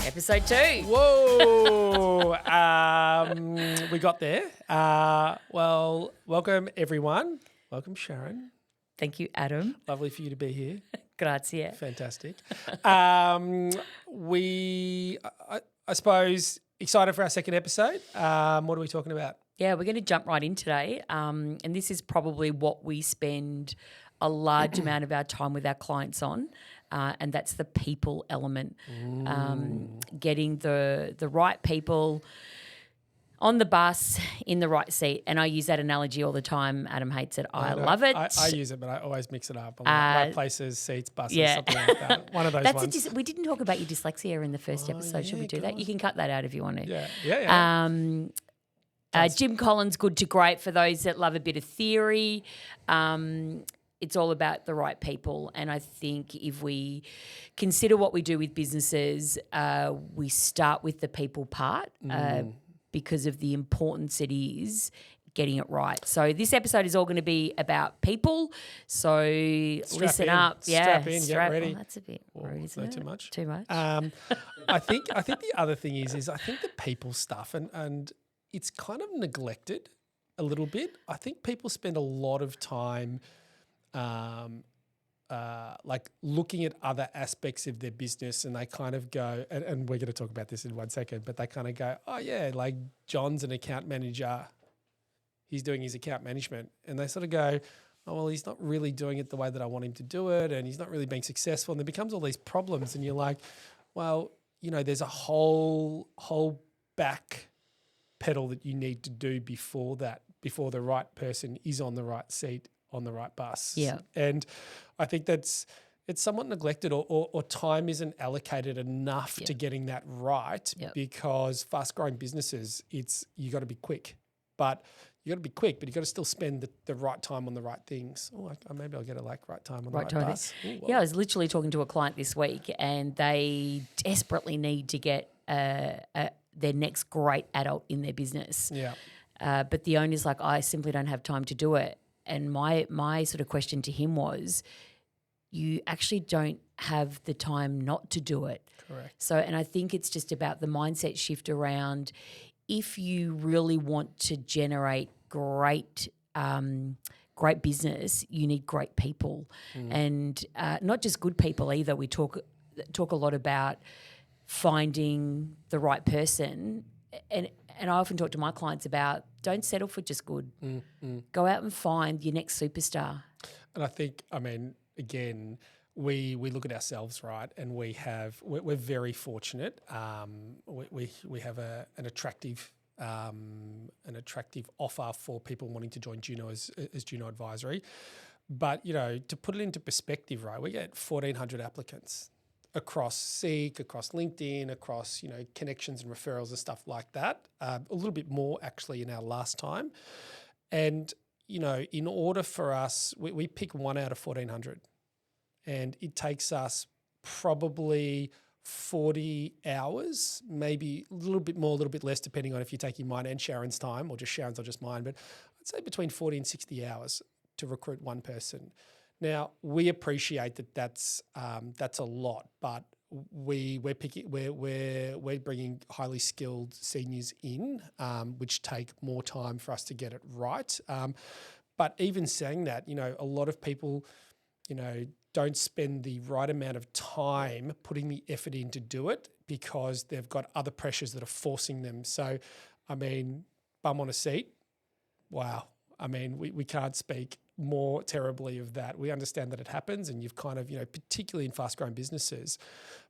Episode 2. Whoa! We got there. Well, welcome everyone. Welcome Sharon. Thank you, Adam. Lovely for you to be here. Grazie. Fantastic. I suppose, excited for our second episode. What are we talking about? Yeah, we're going to jump right in today. And this is probably what we spend a large amount of our time with our clients on. And that's the people element. Getting the right people on the bus in the right seat. And I use that analogy all the time. Adam hates it. I love it. I use it, but I always mix it up. I'm like, right places, seats, buses, something like that. One of those ones. We didn't talk about your dyslexia in the first episode. Should we do that? You can cut that out if you want to. Yeah. Jim Collins, Good to Great, for those that love a bit of theory. It's all about the right people. And I think if we consider what we do with businesses, we start with the people part because of the importance it is getting it right. So this episode is all going to be about people. So listen up. Strap in, get ready. Oh, that's a bit rude, isn't it? Too much? Too much. I think the other thing is I think the people stuff and it's kind of neglected a little bit. I think people spend a lot of time like looking at other aspects of their business and they kind of go, and we're going to talk about this in 1 second, but they kind of go, oh yeah, like John's an account manager. He's doing his account management. And they sort of go, oh, well, he's not really doing it the way that I want him to do it and he's not really being successful. And there becomes all these problems and you're like, well, you know, there's a whole back pedal that you need to do before the right person is on the right seat, on the right bus. Yeah. And I think it's somewhat neglected or time isn't allocated enough to getting that right because fast growing businesses, you got to be quick. But you got to still spend the right time on the right things. Oh, maybe I'll get a right time on the right bus. Ooh, yeah, I was literally talking to a client this week and they desperately need to get their next great adult in their business. Yeah. But the owner's like, I simply don't have time to do it. And my sort of question to him was, you actually don't have the time not to do it. Correct. So, and I think it's just about the mindset shift around if you really want to generate great business, you need great people and not just good people either. We talk a lot about finding the right person and I often talk to my clients about don't settle for just good. Go out and find your next superstar. And I think, again, we look at ourselves, right, and we're very fortunate. We have an attractive offer for people wanting to join Juno as Juno Advisory. But, you know, to put it into perspective, right, we get 1,400 applicants across Seek, across LinkedIn, across, you know, connections and referrals and stuff like that. A little bit more actually in our last time. And, you know, in order for us, we pick 1 out of 1,400 and it takes us probably 40 hours, maybe a little bit more, a little bit less, depending on if you're taking mine and Sharon's time or just Sharon's or just mine, but I'd say between 40 and 60 hours to recruit one person. Now we appreciate that's a lot, but we're bringing highly skilled seniors in, which take more time for us to get it right. But even saying that, you know, a lot of people, you know, don't spend the right amount of time putting the effort in to do it because they've got other pressures that are forcing them. So, bum on a seat. Wow. We can't speak more terribly of that. We understand that it happens and you've kind of, you know, particularly in fast growing businesses,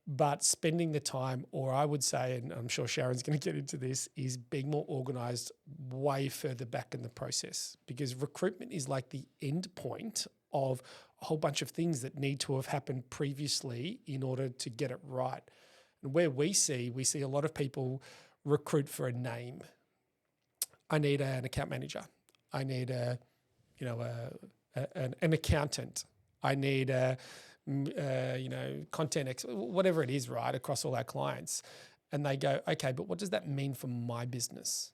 but spending the time, or I would say, and I'm sure Sharon's going to get into this, is being more organized way further back in the process because recruitment is like the end point of a whole bunch of things that need to have happened previously in order to get it right. And where we see a lot of people recruit for a name. I need an account manager. I need an accountant. I need content expert, whatever it is, right, across all our clients. And they go, okay, but what does that mean for my business?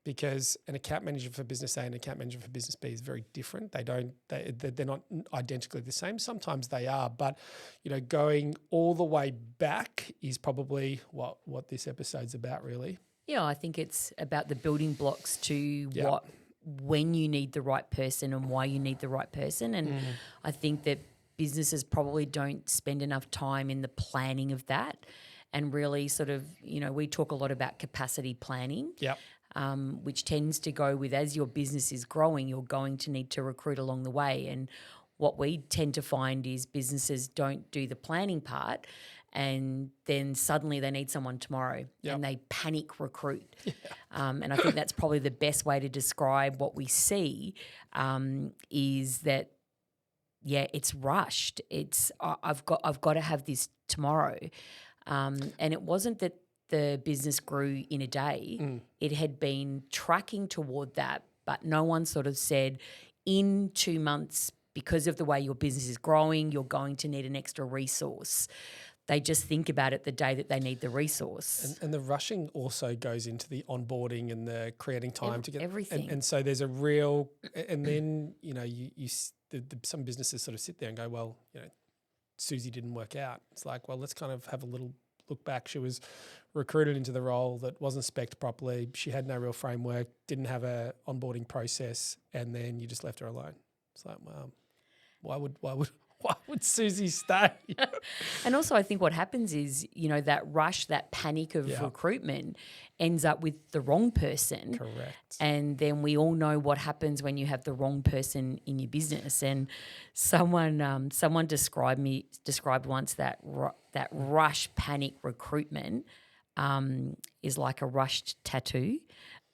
because an account manager for business A and an account manager for business B is very different. They're not identically the same. Sometimes they are, but going all the way back is probably what this episode's about, really. Yeah, I think it's about the building blocks to Yeah. when you need the right person and why you need the right person. And I think that businesses probably don't spend enough time in the planning of that, and really sort of, we talk a lot about capacity planning. Yep. Which tends to go with, as your business is growing, you're going to need to recruit along the way. And what we tend to find is businesses don't do the planning part, and then suddenly they need someone tomorrow and they panic recruit. Yeah. And I think that's probably the best way to describe what we see, is that, it's rushed. It's I've got to have this tomorrow. And it wasn't that the business grew in a day. It had been tracking toward that, but no one sort of said, in 2 months, because of the way your business is growing, you're going to need an extra resource. They just think about it the day that they need the resource. And the rushing also goes into the onboarding and the creating time to get everything. And so there's a real, and then some businesses sort of sit there and go, well, Susie didn't work out. It's like, well, let's kind of have a little look back. She was recruited into the role that wasn't spec'd properly. She had no real framework, didn't have a onboarding process, and then you just left her alone. It's like, well, why would Susie stay? And also I think what happens is, that rush, that panic of recruitment ends up with the wrong person. Correct. And then we all know what happens when you have the wrong person in your business. And someone described once that rush panic recruitment is like a rushed tattoo.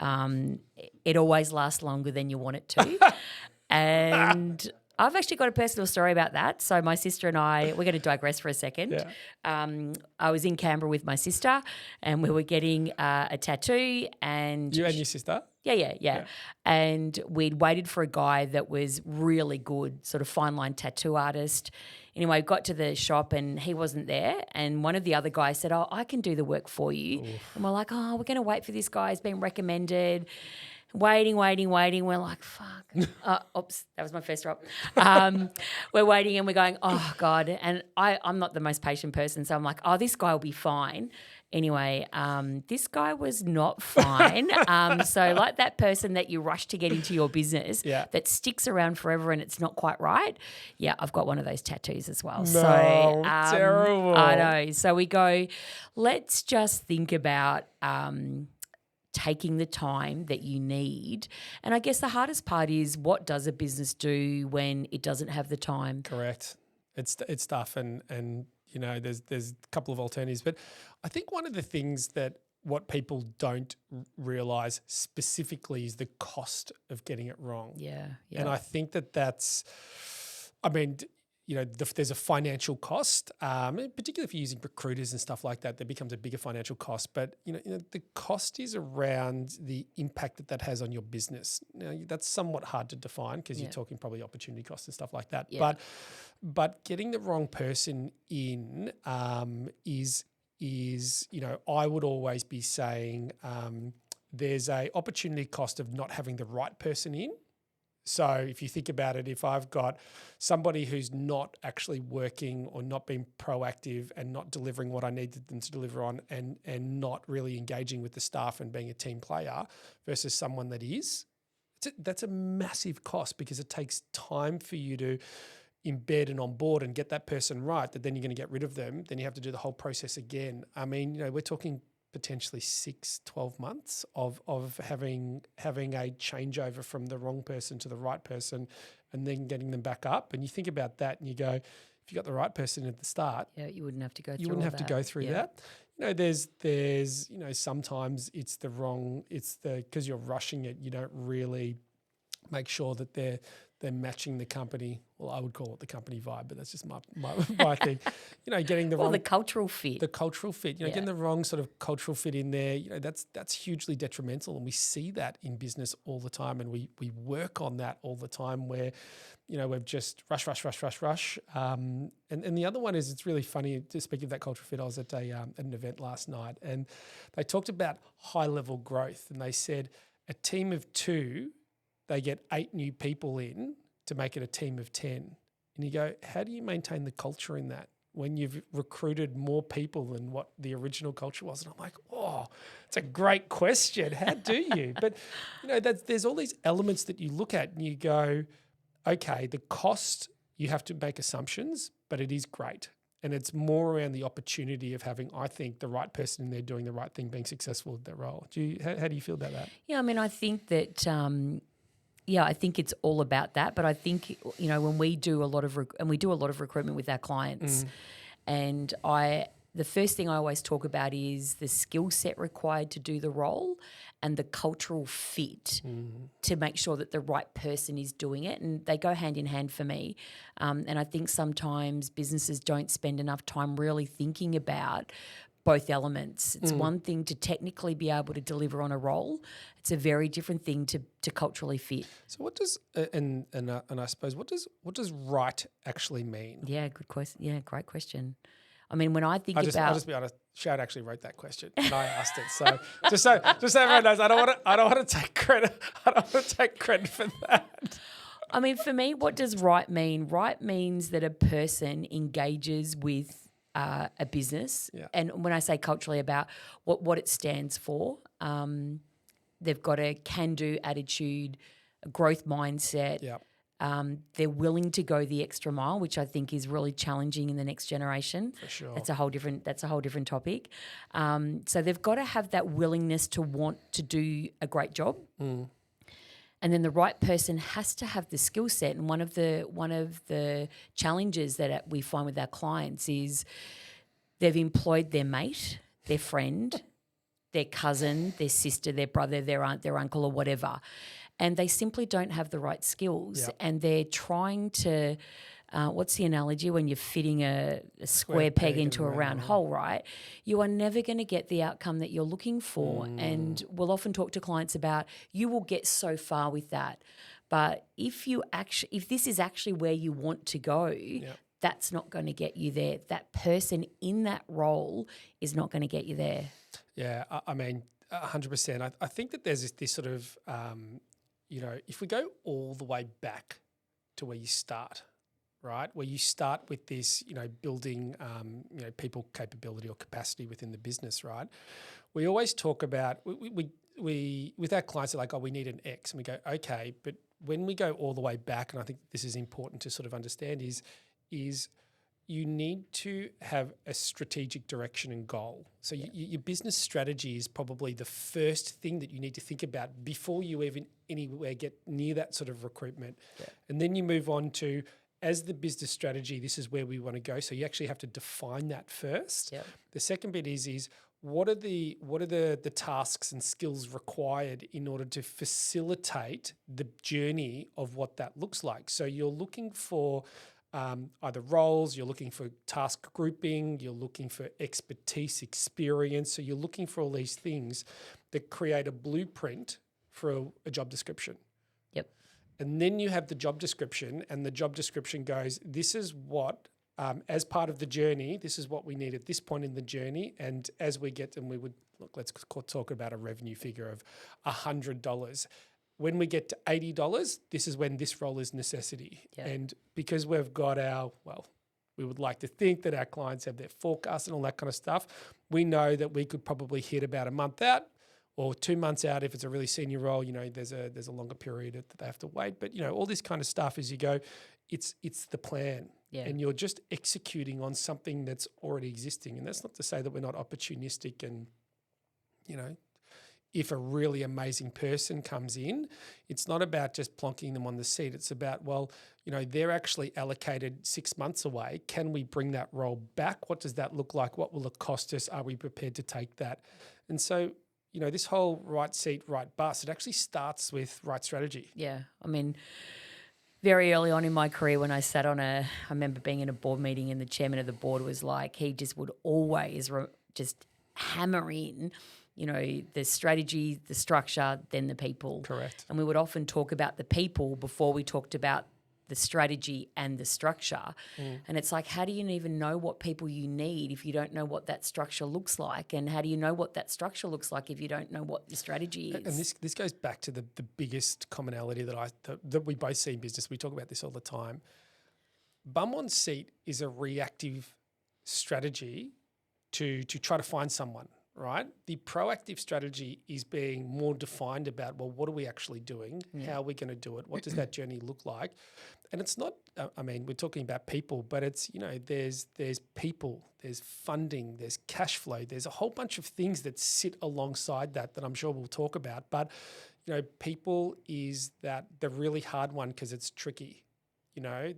It always lasts longer than you want it to. And I've actually got a personal story about that. So my sister and I, we're going to digress for a second. Yeah. I was in Canberra with my sister, and we were getting a tattoo. And you and your sister? Yeah. And we'd waited for a guy that was really good, sort of fine line tattoo artist. Anyway, got to the shop and he wasn't there. And one of the other guys said, "Oh, I can do the work for you." Oof. And we're like, "Oh, we're going to wait for this guy. He's been recommended." Waiting. We're like, fuck. Oops, that was my first drop. We're waiting and we're going, oh, God. And I'm not the most patient person, so I'm like, oh, this guy will be fine. Anyway, this guy was not fine. So like that person that you rush to get into your business that sticks around forever and it's not quite right, I've got one of those tattoos as well. No, terrible. I know. So we go, let's just think about taking the time that you need. And I guess the hardest part is, what does a business do when it doesn't have the time? Correct. It's tough, and there's a couple of alternatives. But I think one of the things that what people don't realise specifically is the cost of getting it wrong. Yeah. And I think that's, there's a financial cost, particularly if you're using recruiters and stuff like that, there becomes a bigger financial cost. But, the cost is around the impact that has on your business. Now, that's somewhat hard to define because you're talking probably opportunity costs and stuff like that. Yeah. But getting the wrong person in is I would always be saying there's a opportunity cost of not having the right person in. So if you think about it, if I've got somebody who's not actually working or not being proactive and not delivering what I needed them to deliver on and not really engaging with the staff and being a team player versus someone that is, that's a massive cost, because it takes time for you to embed and onboard and get that person right, that then you're going to get rid of them. Then you have to do the whole process again. I mean, we're talking potentially 6-12 months of having a changeover from the wrong person to the right person and then getting them back up. And you think about that and you go, if you got the right person at the start, you wouldn't have to go through You wouldn't have to go through that. There's sometimes it's because you're rushing it, you don't really make sure that they're matching the company. Well, I would call it the company vibe, but that's just my thing. Getting the wrong, the cultural fit. The cultural fit. Getting the wrong sort of cultural fit in there. That's hugely detrimental, and we see that in business all the time, and we work on that all the time. Where we've just rush. And the other one is, it's really funny. To speak of that cultural fit, I was at an event last night, and they talked about high level growth, and they said, A team of 2, they get 8 new people in to make it a team of 10. And you go, how do you maintain the culture in that when you've recruited more people than what the original culture was? And I'm like, oh, it's a great question. How do you? But, there's all these elements that you look at and you go, okay, the cost, you have to make assumptions, but it is great. And it's more around the opportunity of having, I think, the right person in there doing the right thing, being successful at their role. How do you feel about that? Yeah, I mean, I think that I think it's all about that. But I think, when we do a lot of recruitment with our clients, and the first thing I always talk about is the skill set required to do the role and the cultural fit to make sure that the right person is doing it. And they go hand in hand for me. And I think sometimes businesses don't spend enough time really thinking about both elements. It's one thing to technically be able to deliver on a role. It's a very different thing to culturally fit. So what does and I suppose what does right actually mean? Yeah, good question. Yeah, great question. I mean, when I think I'll just be honest. Shad actually wrote that question, and I asked it. So just so everyone knows, I don't want to take credit. I don't want to take credit for that. I mean, for me, what does right mean? Right means that a person engages with a business, and when I say culturally, about what it stands for, they've got a can-do attitude, a growth mindset. Yeah. They're willing to go the extra mile, which I think is really challenging in the next generation. For sure. That's a whole different topic. So they've got to have that willingness to want to do a great job. And then the right person has to have the skill set. And one of the challenges that we find with our clients is they've employed their mate, their friend, their cousin, their sister, their brother, their aunt, their uncle, or whatever, and they simply don't have the right skills. Yep. And they're trying to what's the analogy when you're fitting a square peg into a round hole, right? You are never going to get the outcome that you're looking for. And we'll often talk to clients about you will get so far with that. But if this is actually where you want to go, that's not going to get you there. That person in that role is not going to get you there. Yeah, I mean, 100%. I think that there's this sort of, if we go all the way back to where you start, right, where you start with this, building, people capability or capacity within the business, right? We always talk about, we with our clients, they're like, oh, we need an X. And we go, okay, but when we go all the way back, and I think this is important to sort of understand, is you need to have a strategic direction and goal. So your business strategy is probably the first thing that you need to think about before you even anywhere get near that sort of recruitment. Yeah. And then you move on to, as the business strategy, this is where we want to go. So you actually have to define that first. Yep. The second bit is what are the tasks and skills required in order to facilitate the journey of what that looks like. So you're looking for either roles, you're looking for task grouping, you're looking for expertise, experience. So you're looking for all these things that create a blueprint for a job description. Yep. And then you have the job description, and the job description goes, this is what, as part of the journey, this is what we need at this point in the journey. And as we get, and we would, look, let's talk about a revenue figure of $100. When we get to $80, this is when this role is necessity. Yep. And because we've got we would like to think that our clients have their forecasts and all that kind of stuff, we know that we could probably hit about a month out or 2 months out. If it's a really senior role, there's a longer period that they have to wait. But, all this kind of stuff as you go, it's the plan. Yeah. And you're just executing on something that's already existing. And that's not to say that we're not opportunistic and, if a really amazing person comes in, it's not about just plonking them on the seat. It's about, they're actually allocated 6 months away. Can we bring that role back? What does that look like? What will it cost us? Are we prepared to take that? And so, this whole right seat, right bus, it actually starts with right strategy. Yeah. I mean, very early on in my career when I sat on I remember being in a board meeting and the chairman of the board was like, he just would always just hammer in the strategy, the structure, then the people. Correct. And we would often talk about the people before we talked about the strategy and the structure. And it's like, how do you even know what people you need if you don't know what that structure looks like? And how do you know what that structure looks like if you don't know what the strategy is? And this goes back to the biggest commonality that we both see in business. We talk about this all the time. Bum on seat is a reactive strategy to try to find someone, right? The proactive strategy is being more defined about, well, what are we actually doing? How are we going to do it? What does that journey look like? And it's not, we're talking about people, but it's, there's people, there's funding, there's cash flow, there's a whole bunch of things that sit alongside that I'm sure we'll talk about. But, people is the really hard one because it's tricky.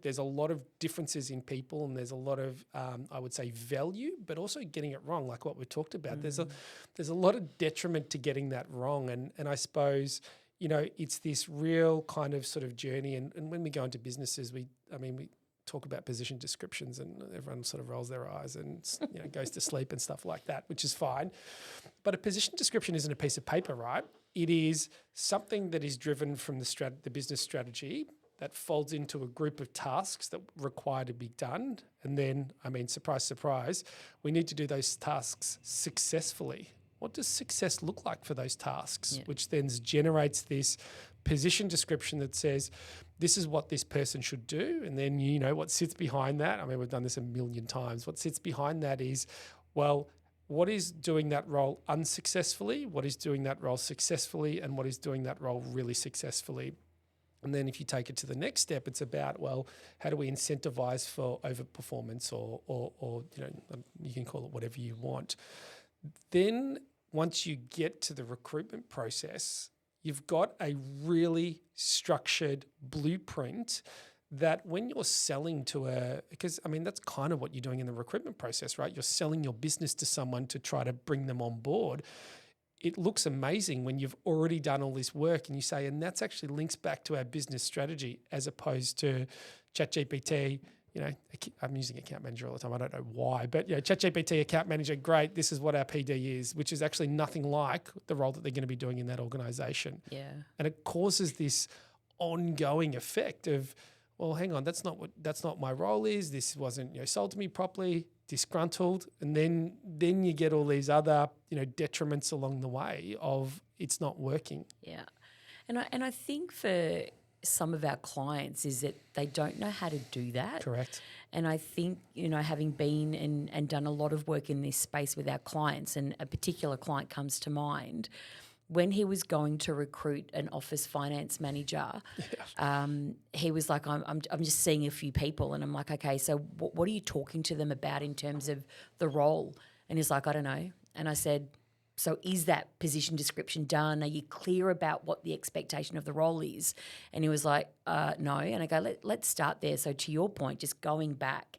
There's a lot of differences in people, and there's a lot of, I would say, value, but also getting it wrong, like what we talked about. There's a lot of detriment to getting that wrong, and I suppose, it's this real kind of sort of journey. And when we go into businesses, we talk about position descriptions, and everyone sort of rolls their eyes and goes to sleep and stuff like that, which is fine. But a position description isn't a piece of paper, right? It is something that is driven from the business strategy that folds into a group of tasks that require to be done. And then, surprise, surprise, we need to do those tasks successfully. What does success look like for those tasks? Which then generates this position description that says, this is what this person should do. And then, what sits behind that, we've done this a million times. What sits behind that is, well, what is doing that role unsuccessfully? What is doing that role successfully? And what is doing that role really successfully? And then if you take it to the next step, it's about, well, how do we incentivize for overperformance or you can call it whatever you want. Then once you get to the recruitment process, you've got a really structured blueprint that when you're selling because that's kind of what you're doing in the recruitment process, right? You're selling your business to someone to try to bring them on board. It looks amazing when you've already done all this work and you say, and that's actually links back to our business strategy as opposed to ChatGPT. I'm using account manager all the time. I don't know why, but ChatGPT account manager, great. This is what our PD is, which is actually nothing like the role that they're going to be doing in that organization. Yeah. And it causes this ongoing effect of, well, hang on, that's not my role is. This wasn't sold to me properly. Disgruntled, and then you get all these other detriments along the way of it's not working. Yeah, and I think for some of our clients is that they don't know how to do that. Correct. And I think having been and done a lot of work in this space with our clients, and a particular client comes to mind. When he was going to recruit an office finance manager, he was like, I'm just seeing a few people. And I'm like, okay, so what are you talking to them about in terms of the role? And he's like, I don't know. And I said, so is that position description done? Are you clear about what the expectation of the role is? And he was like, no. And I go, let's start there. So to your point, just going back.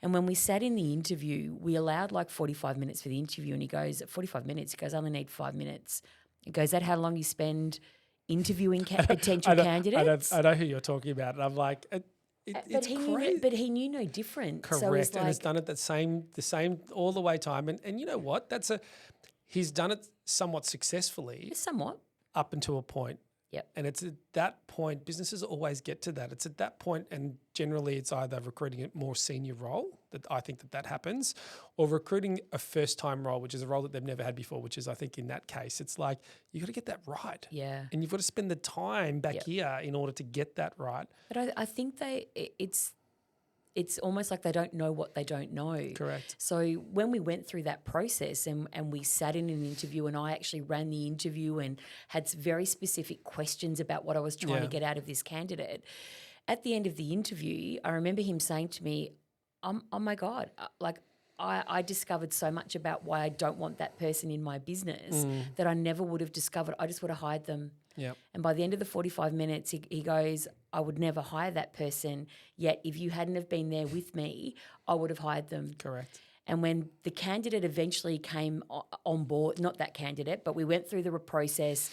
And when we sat in the interview, we allowed like 45 minutes for the interview. And he goes, 45 minutes? He goes, I only need 5 minutes. He goes, is that how long you spend interviewing potential candidates? I know who you're talking about. And I'm like, it's crazy. But he knew no different. Correct. So it's and has done it the same all the way time. And you know what? He's done it somewhat successfully. Somewhat. Up until a point. Yep. And it's at that point, businesses always get to that. It's at that point, and generally it's either recruiting a more senior role, that I think that happens, or recruiting a first-time role, which is a role that they've never had before, which is, I think, in that case, it's like you got to get that right. Yeah. And you've got to spend the time back here in order to get that right. But I think it's almost like they don't know what they don't know. Correct. So when we went through that process and we sat in an interview, and I actually ran the interview and had very specific questions about what I was trying to get out of this candidate, at the end of the interview, I remember him saying to me, oh my God, like I discovered so much about why I don't want that person in my business that I never would have discovered. I just would have hired them. Yeah. And by the end of the 45 minutes, he goes, I would never hire that person, yet if you hadn't have been there with me, I would have hired them. Correct. And when the candidate eventually came on board, not that candidate, but we went through the process,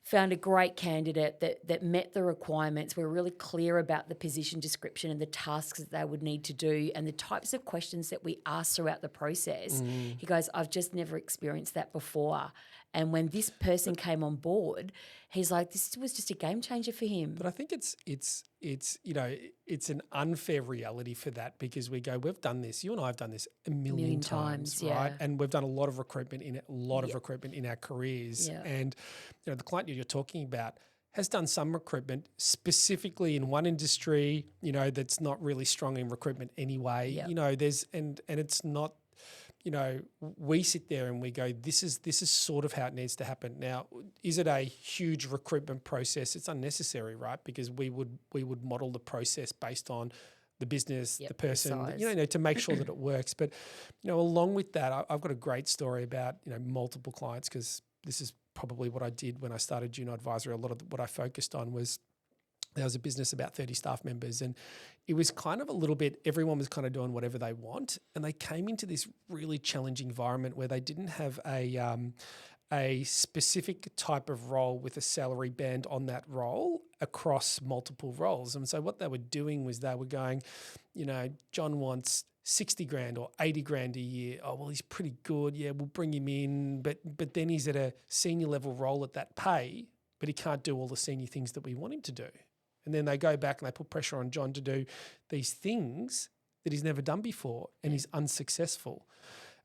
found a great candidate that met the requirements. We were really clear about the position description and the tasks that they would need to do and the types of questions that we asked throughout the process. He goes, I've just never experienced that before. And when this person came on board, he's like, this was just a game changer for him. But I think it's it's an unfair reality for that, because we go, we've done this. You and I have done this a million times, right? yeah. And we've done a lot of recruitment in our careers. Yeah. And the client you're talking about has done some recruitment specifically in one industry, that's not really strong in recruitment anyway. Yeah. And it's not. We sit there and we go, this is sort of how it needs to happen. Now, is it a huge recruitment process? It's unnecessary, right? Because we would model the process based on the business, the person, to make sure that it works. But, along with that, I've got a great story about, multiple clients, because this is probably what I did when I started Juno Advisory. A lot of what I focused on was, there was a business about 30 staff members, and it was kind of a little bit, everyone was kind of doing whatever they want. And they came into this really challenging environment where they didn't have a specific type of role with a salary band on that role across multiple roles. And so what they were doing was they were going, John wants 60 grand or 80 grand a year. Oh, well, he's pretty good. Yeah, we'll bring him in. But then he's at a senior level role at that pay, but he can't do all the senior things that we want him to do. And then they go back and they put pressure on John to do these things that he's never done before, and he's unsuccessful.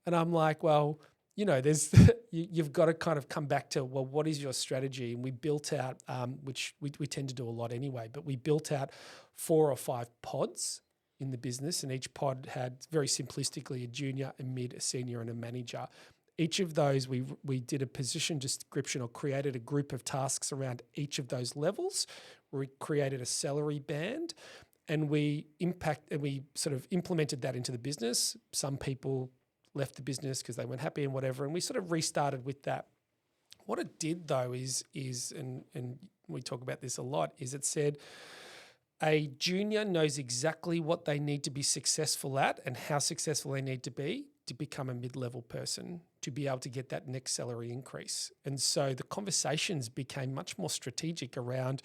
And I'm like, well, there's you've got to kind of come back to, well, what is your strategy? And we built out, which we tend to do a lot anyway, but we built out 4 or 5 pods in the business, and each pod had, very simplistically, a junior, a mid, a senior, and a manager. Each of those, we did a position description or created a group of tasks around each of those levels. We created a salary band, and we sort of implemented that into the business. Some people left the business because they weren't happy and whatever, and we sort of restarted with that. What it did though is and we talk about this a lot, is it said a junior knows exactly what they need to be successful at and how successful they need to be to become a mid-level person, to be able to get that next salary increase. And so the conversations became much more strategic around,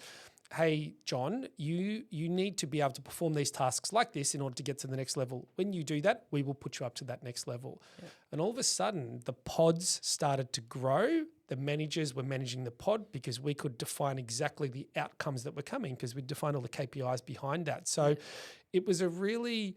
hey, John, you need to be able to perform these tasks like this in order to get to the next level. When you do that, we will put you up to that next level. Yeah. And all of a sudden, the pods started to grow. The managers were managing the pod because we could define exactly the outcomes that were coming, because we defined all the KPIs behind that. So it was a really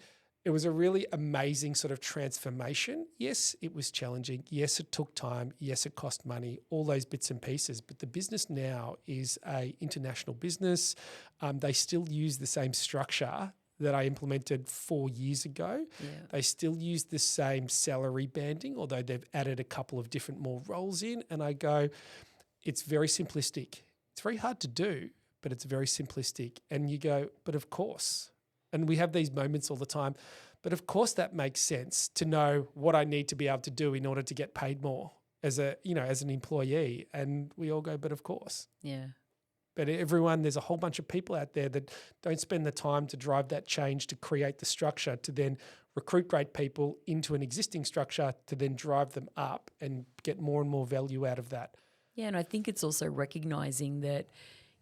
amazing sort of transformation. Yes, it was challenging. Yes, it took time. Yes, it cost money, all those bits and pieces. But the business now is an international business. They still use the same structure that I implemented 4 years ago. Yeah. They still use the same salary banding, although they've added a couple of different more roles in. And I go, it's very simplistic. It's very hard to do, but it's very simplistic. And you go, but of course. And we have these moments all the time. But of course that makes sense, to know what I need to be able to do in order to get paid more as an employee. And we all go, but of course. Yeah. But there's a whole bunch of people out there that don't spend the time to drive that change, to create the structure, to then recruit great people into an existing structure, to then drive them up and get more and more value out of that. Yeah, and I think it's also recognising that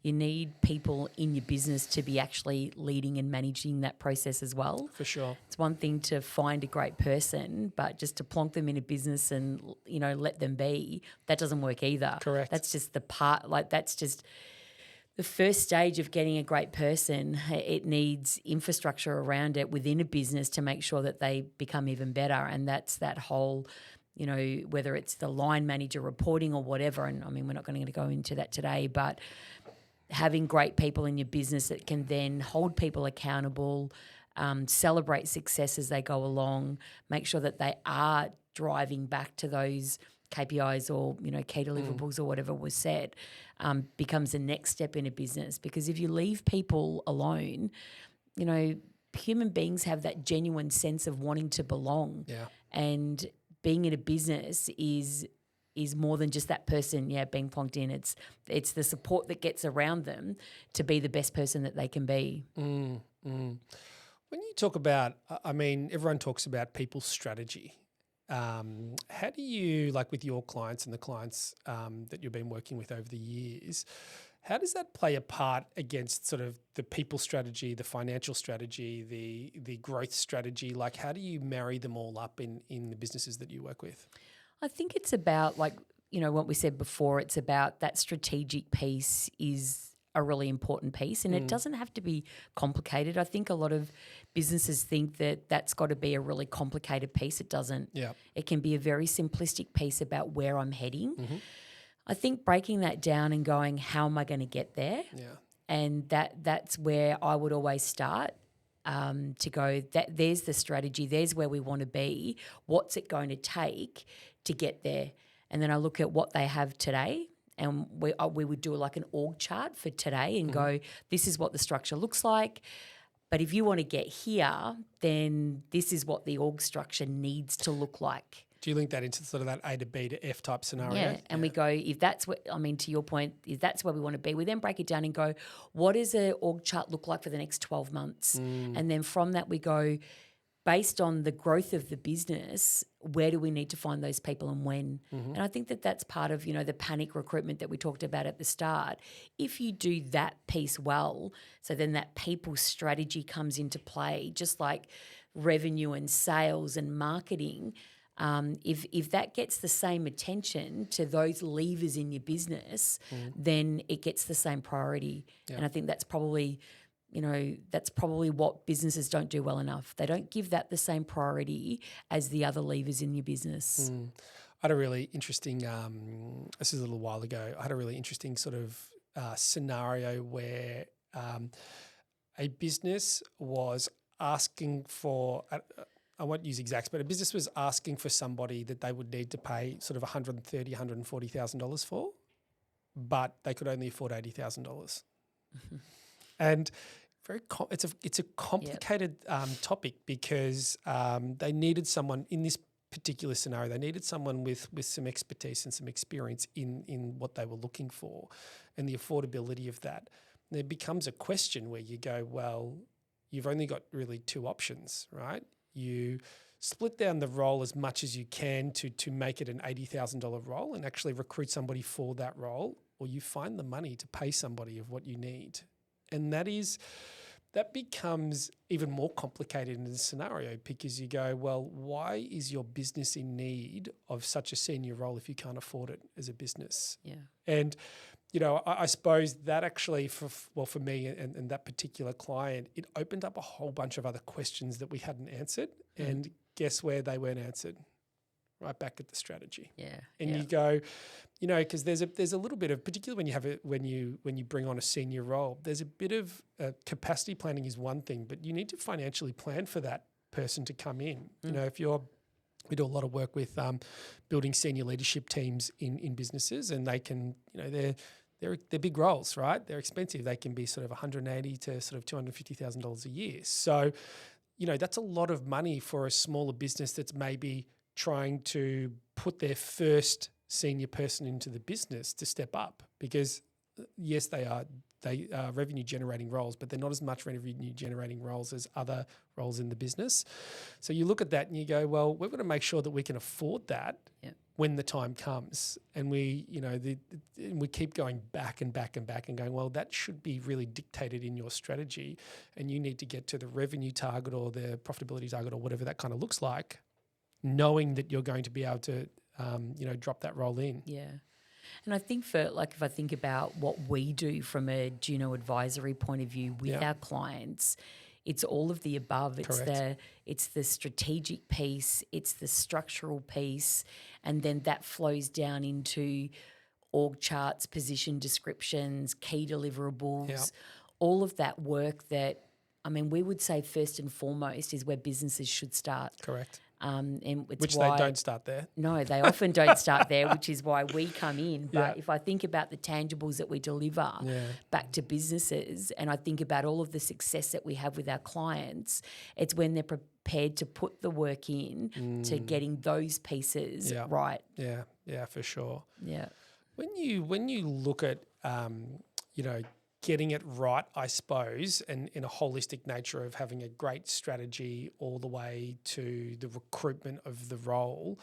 you need people in your business to be actually leading and managing that process as well. For sure. It's one thing to find a great person, but just to plonk them in a business and, let them be, that doesn't work either. Correct. That's just that's just the first stage of getting a great person. It needs infrastructure around it within a business to make sure that they become even better. And that's that whole, whether it's the line manager reporting or whatever. And I mean, we're not going to go into that today, but having great people in your business that can then hold people accountable, celebrate success as they go along, make sure that they are driving back to those KPIs or, key deliverables or whatever was said, becomes the next step in a business. Because if you leave people alone, human beings have that genuine sense of wanting to belong. Yeah. And being in a business is more than just that person, being plonked in. It's the support that gets around them to be the best person that they can be. When you talk about, everyone talks about people's strategy. How do you, like with your clients and the clients that you've been working with over the years, how does that play a part against sort of the people strategy, the financial strategy, the growth strategy? Like, how do you marry them all up in the businesses that you work with? I think it's about what we said before, it's about that strategic piece is a really important piece, and it doesn't have to be complicated. I think a lot of businesses think that that's got to be a really complicated piece. It doesn't. Yeah. It can be a very simplistic piece about where I'm heading. I think breaking that down and going, how am I going to get there? Yeah. And that's where I would always start, to go, that there's the strategy, there's where we want to be. What's it going to take to get there? And then I look at what they have today, and we would do like an org chart for today and go, this is what the structure looks like. But if you want to get here, then this is what the org structure needs to look like. Do you link that into sort of that A to B to F type scenario? Yeah, and we go, if that's what, to your point, if that's where we want to be, we then break it down and go, what does an org chart look like for the next 12 months? And then from that we go, based on the growth of the business, where do we need to find those people and when? And I think that that's part of, the panic recruitment that we talked about at the start. If you do that piece well, so then that people strategy comes into play, just like revenue and sales and marketing. If that gets the same attention to those levers in your business, then it gets the same priority. Yeah. And I think that's probably what businesses don't do well enough. They don't give that the same priority as the other levers in your business. I had a really interesting, this is a little while ago, I had a really interesting sort of scenario where a business was asking for, I won't use exacts, but a business was asking for somebody that they would need to pay sort of $130,000, $140,000 for, but they could only afford $80,000. And it's a complicated topic because they needed someone in this particular scenario. They needed someone with some expertise and some experience in what they were looking for, and the affordability of that. And there becomes a question where you go, well, you've only got really two options, right? You split down the role as much as you can to make it an $80,000 role and actually recruit somebody for that role, or you find the money to pay somebody of what you need. And that becomes even more complicated in this scenario because you go, well, why is your business in need of such a senior role if you can't afford it as a business? Yeah. And, I suppose that actually for me and that particular client, it opened up a whole bunch of other questions that we hadn't answered. And guess where they weren't answered? Right back at the strategy. Yeah. And you go, because there's a little bit of, particularly when you bring on a senior role, there's a bit of capacity planning is one thing, but you need to financially plan for that person to come in. We do a lot of work with building senior leadership teams in businesses, and they can, they're big roles, right? They're expensive. They can be sort of $180,000 to sort of $250,000 a year. So, that's a lot of money for a smaller business that's maybe trying to put their first senior person into the business to step up, because yes, they are revenue generating roles, but they're not as much revenue generating roles as other roles in the business. So you look at that and you go, well, we've got to make sure that we can afford that when the time comes. And we keep going back and back and back and going, well, that should be really dictated in your strategy, and you need to get to the revenue target or the profitability target or whatever that kind of looks like, knowing that you're going to be able to drop that role in. Yeah. And I think if I think about what we do from a Juno advisory point of view with our clients, it's all of the above. It's the strategic piece, it's the structural piece, and then that flows down into org charts, position descriptions, key deliverables, all of that work that, we would say first and foremost is where businesses should start. Correct. And which they don't start there. No, they often don't start there, which is why we come in. But if I think about the tangibles that we deliver back to businesses, and I think about all of the success that we have with our clients, it's when they're prepared to put the work in to getting those pieces right. Yeah, for sure. Yeah. When you look at getting it right, I suppose, and in a holistic nature of having a great strategy all the way to the recruitment of the role,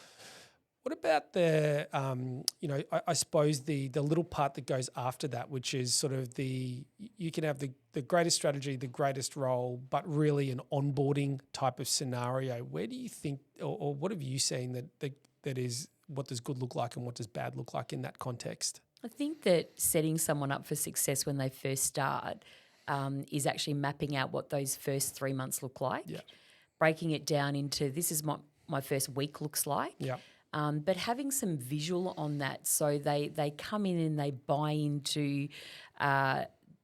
what about the, I suppose the little part that goes after that, which is sort of you can have the greatest strategy, the greatest role, but really an onboarding type of scenario. Where do you think, or what have you seen that is does good look like and what does bad look like in that context? I think that setting someone up for success when they first start is actually mapping out what those first 3 months look like, breaking it down into this is what my first week looks like. Yeah. But having some visual on that, so they come in and they buy into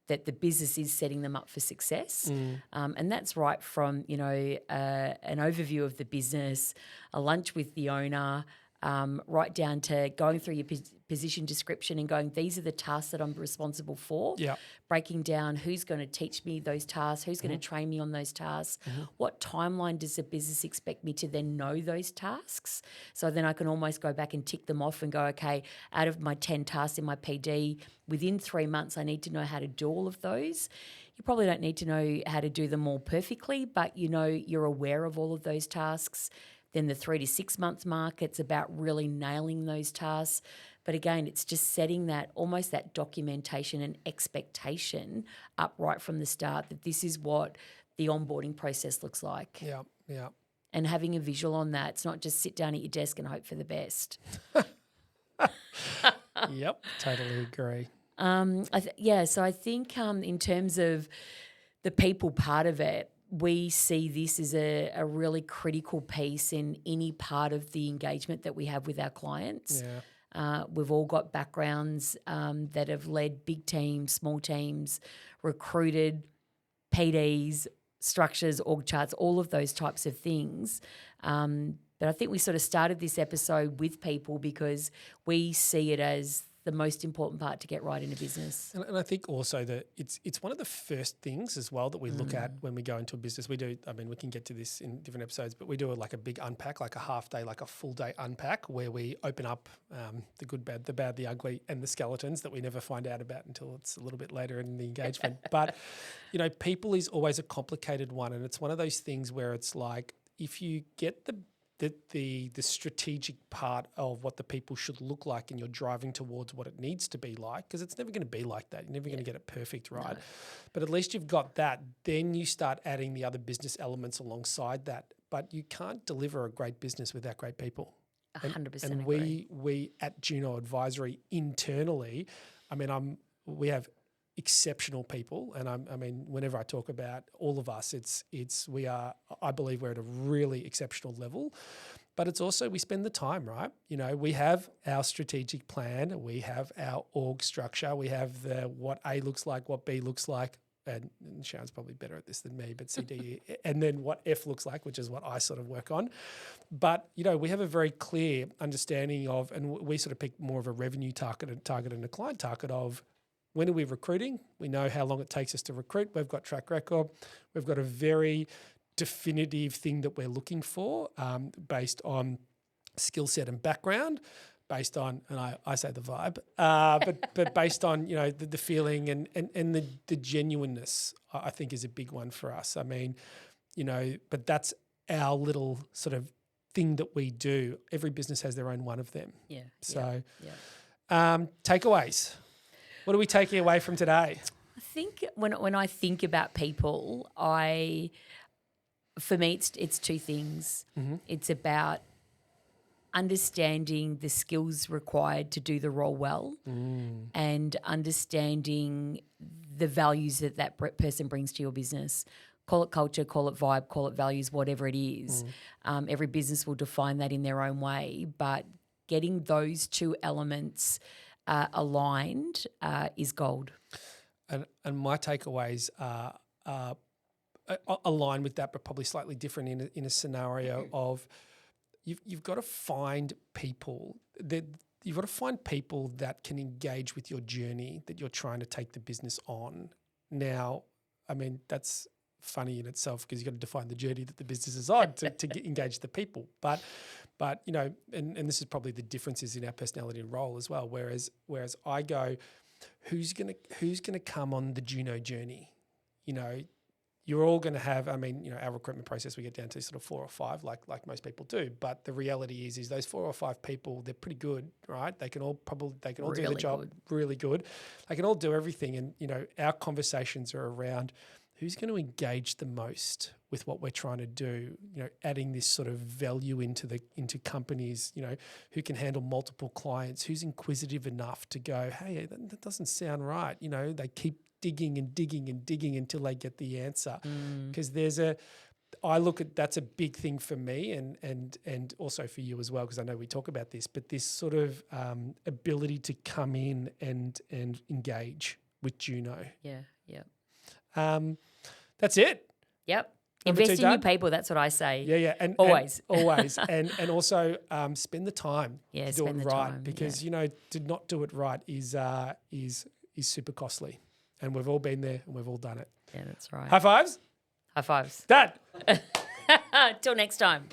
that the business is setting them up for success. And that's right from, an overview of the business, a lunch with the owner, right down to going through your position description and going, these are the tasks that I'm responsible for. Yeah. Breaking down who's going to teach me those tasks, who's going to train me on those tasks, what timeline does the business expect me to then know those tasks? So then I can almost go back and tick them off and go, okay, out of my 10 tasks in my PD, within 3 months I need to know how to do all of those. You probably don't need to know how to do them all perfectly, but you're aware of all of those tasks. Then the 3 to 6 month mark, it's about really nailing those tasks. But again, it's just setting that almost that documentation and expectation up right from the start that this is what the onboarding process looks like. Yeah, yeah. And having a visual on that. It's not just sit down at your desk and hope for the best. Yep, totally agree. So I think in terms of the people part of it, we see this as a really critical piece in any part of the engagement that we have with our clients. Yeah. We've all got backgrounds that have led big teams, small teams, recruited, PDs, structures, org charts, all of those types of things. But I think we sort of started this episode with people because we see it as the most important part to get right in a business. And I think also that it's one of the first things as well that we look at when we go into a business. We do, we can get to this in different episodes, but we do like a big unpack, like a half day, like a full day unpack where we open up the good, bad, the ugly and the skeletons that we never find out about until it's a little bit later in the engagement. But, people is always a complicated one. And it's one of those things where it's like, if you get the strategic part of what the people should look like and you're driving towards what it needs to be like, because it's never going to be like that. You're never going to get it perfect, right? No. But at least you've got that. Then you start adding the other business elements alongside that. But you can't deliver a great business without great people. 100% and agree. we at Juno Advisory internally, we have exceptional people, and whenever I talk about all of us, I believe we're at a really exceptional level, but it's also we spend the time, right? We have our strategic plan, we have our org structure, we have what A looks like, what B looks like, and Sharon's probably better at this than me, but CD, and then what F looks like, which is what I sort of work on. But, we have a very clear understanding of, and we sort of pick more of a revenue target and a client target of, when are we recruiting? We know how long it takes us to recruit. We've got track record. We've got a very definitive thing that we're looking for based on skill set and background, based on, and I say the vibe, but based on, the feeling and the genuineness, I think is a big one for us. But that's our little sort of thing that we do. Every business has their own one of them. Yeah. So yeah. Takeaways. What are we taking away from today? I think when I think about people, for me it's two things. Mm-hmm. It's about understanding the skills required to do the role well and understanding the values that person brings to your business. Call it culture, call it vibe, call it values, whatever it is. Every business will define that in their own way, but getting those two elements aligned is gold. And my takeaways are aligned with that, but probably slightly different in a scenario of you've got to find people that can engage with your journey that you're trying to take the business on. Now, that's funny in itself because you've got to define the journey that the business is on to engage the people. But and this is probably the differences in our personality and role as well. Whereas I go, who's gonna come on the Juno journey? You're all going to have, our recruitment process, we get down to sort of 4 or 5 like most people do. But the reality is those 4 or 5 people, they're pretty good, right? They can all really do the job really good. They can all do everything. And, our conversations are around who's going to engage the most with what we're trying to do, adding this sort of value into companies, who can handle multiple clients, who's inquisitive enough to go, hey, that doesn't sound right. They keep digging and digging and digging until they get the answer. Because I look at, that's a big thing for me and also for you as well, because I know we talk about this, but this sort of ability to come in and engage with Juno. Yeah. That's it. Yep. Number Invest two, in your Dad? people. That's what I say. Yeah. And Always. always. And also spend the time Yeah, to do it spend the right. time, Because, to not do it right is super costly. And we've all been there and we've all done it. Yeah, that's right. High fives? High fives. Dad. Till next time.